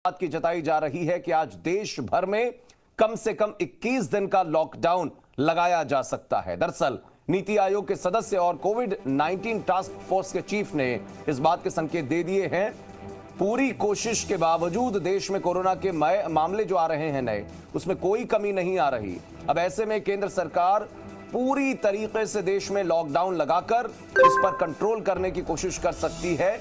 बात की जताई जा रही है कि आज देश भर में कम से कम 21 दिन का लॉकडाउन लगाया जा सकता है। दरअसल नीति आयोग के सदस्य और कोविड-19 टास्क फोर्स के चीफ ने इस बात के संकेत दे दिए हैं। पूरी कोशिश के बावजूद देश में कोरोना के मामले जो आ रहे हैं नए, उसमें कोई कमी नहीं आ रही। अब ऐसे में केंद्र सरकार पूरी तरीके से देश में लॉकडाउन लगाकर इस पर कंट्रोल करने की कोशिश कर सकती है।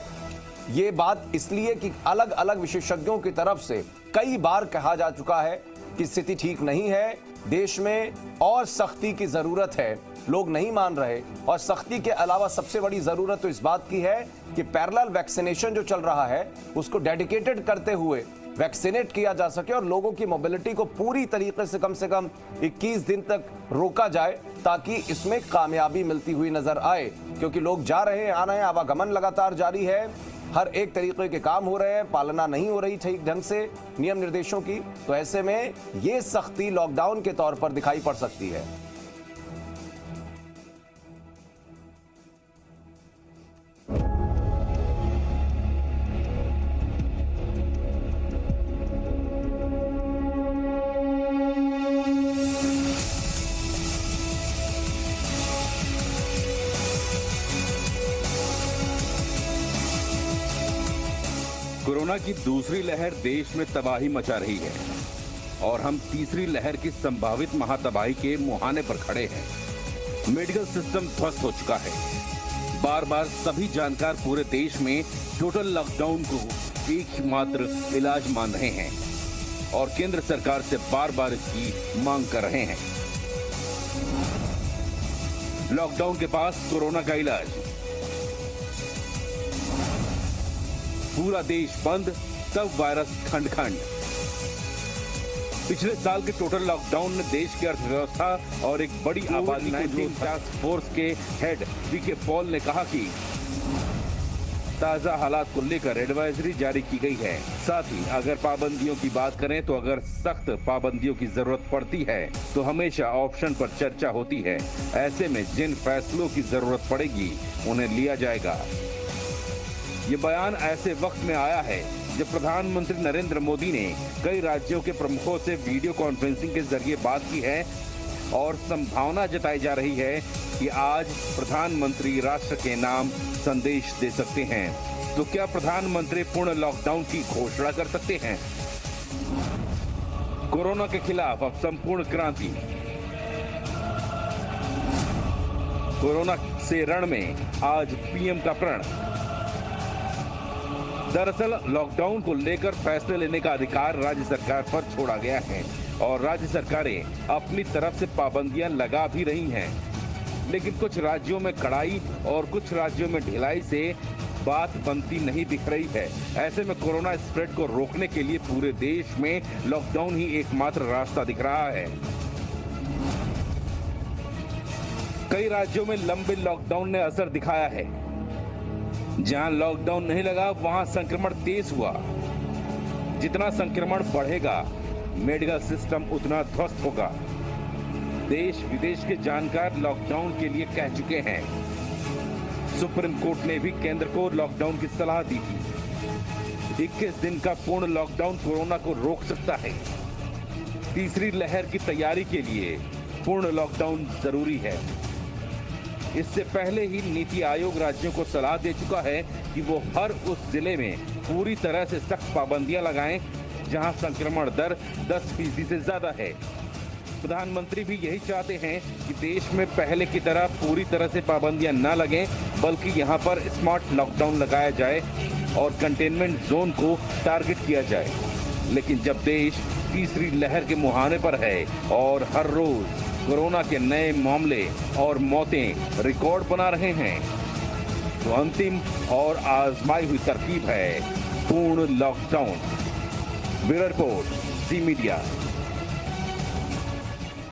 ये बात इसलिए कि अलग अलग विशेषज्ञों की तरफ से कई बार कहा जा चुका है कि स्थिति ठीक नहीं है, देश में और सख्ती की जरूरत है। लोग नहीं मान रहे और सख्ती के अलावा सबसे बड़ी जरूरत तो इस बात की है कि पैरेलल वैक्सीनेशन जो चल रहा है उसको डेडिकेटेड करते हुए वैक्सीनेट किया जा सके और लोगों की मोबिलिटी को पूरी तरीके से कम 21 दिन तक रोका जाए, ताकि इसमें कामयाबी मिलती हुई नजर आए। क्योंकि लोग जा रहे हैं, आ रहे हैं, आवागमन लगातार जारी है, हर एक तरीके के काम हो रहे हैं, पालना नहीं हो रही ठीक ढंग से नियम निर्देशों की। तो ऐसे में ये सख्ती लॉकडाउन के तौर पर दिखाई पड़ सकती है। कोरोना की दूसरी लहर देश में तबाही मचा रही है और हम तीसरी लहर की संभावित महातबाही के मुहाने पर खड़े हैं। मेडिकल सिस्टम ध्वस्त हो चुका है। बार बार सभी जानकार पूरे देश में टोटल लॉकडाउन को एकमात्र इलाज मान रहे हैं और केंद्र सरकार से बार बार इसकी मांग कर रहे हैं। लॉकडाउन के पास कोरोना का इलाज, पूरा देश बंद, तब वायरस खंड खंड। पिछले साल के टोटल लॉकडाउन ने देश की अर्थव्यवस्था और एक बड़ी आबादी को टास्क फोर्स के हेड वीके पॉल ने कहा कि ताजा हालात को लेकर एडवाइजरी जारी की गई है। साथ ही अगर पाबंदियों की बात करें तो अगर सख्त पाबंदियों की जरूरत पड़ती है तो हमेशा ऑप्शन पर चर्चा होती है। ऐसे में जिन फैसलों की जरूरत पड़ेगी उन्हें लिया जाएगा। ये बयान ऐसे वक्त में आया है जब प्रधानमंत्री नरेंद्र मोदी ने कई राज्यों के प्रमुखों से वीडियो कॉन्फ्रेंसिंग के जरिए बात की है और संभावना जताई जा रही है कि आज प्रधानमंत्री राष्ट्र के नाम संदेश दे सकते हैं। तो क्या प्रधानमंत्री पूर्ण लॉकडाउन की घोषणा कर सकते हैं? कोरोना के खिलाफ अब संपूर्ण क्रांति। कोरोना से रण में आज पीएम का प्रण। दरअसल लॉकडाउन को लेकर फैसले लेने का अधिकार राज्य सरकार पर छोड़ा गया है और राज्य सरकारें अपनी तरफ से पाबंदियां लगा भी रही हैं। लेकिन कुछ राज्यों में कड़ाई और कुछ राज्यों में ढिलाई से बात बनती नहीं दिख रही है। ऐसे में कोरोना स्प्रेड को रोकने के लिए पूरे देश में लॉकडाउन ही एकमात्र रास्ता दिख रहा है। कई राज्यों में लंबे लॉकडाउन ने असर दिखाया है। जहां लॉकडाउन नहीं लगा वहां संक्रमण तेज हुआ। जितना संक्रमण बढ़ेगा मेडिकल सिस्टम उतना ध्वस्त होगा। देश विदेश के जानकार लॉकडाउन के लिए कह चुके हैं। सुप्रीम कोर्ट ने भी केंद्र को लॉकडाउन की सलाह दी थी। 21 दिन का पूर्ण लॉकडाउन कोरोना को रोक सकता है। तीसरी लहर की तैयारी के लिए पूर्ण लॉकडाउन जरूरी है। इससे पहले ही नीति आयोग राज्यों को सलाह दे चुका है कि वो हर उस जिले में पूरी तरह से सख्त पाबंदियां लगाएं जहां संक्रमण दर 10% से ज्यादा है। प्रधानमंत्री भी यही चाहते हैं कि देश में पहले की तरह पूरी तरह से पाबंदियां न लगें, बल्कि यहां पर स्मार्ट लॉकडाउन लगाया जाए और कंटेनमेंट जोन को टारगेट किया जाए। लेकिन जब देश तीसरी लहर के मुहाने पर है और हर रोज कोरोना के नए मामले और मौतें रिकॉर्ड बना रहे हैं, तो अंतिम और आजमाई हुई तरकीब है पूर्ण लॉकडाउन। ब्यूरो रिपोर्ट, जी मीडिया।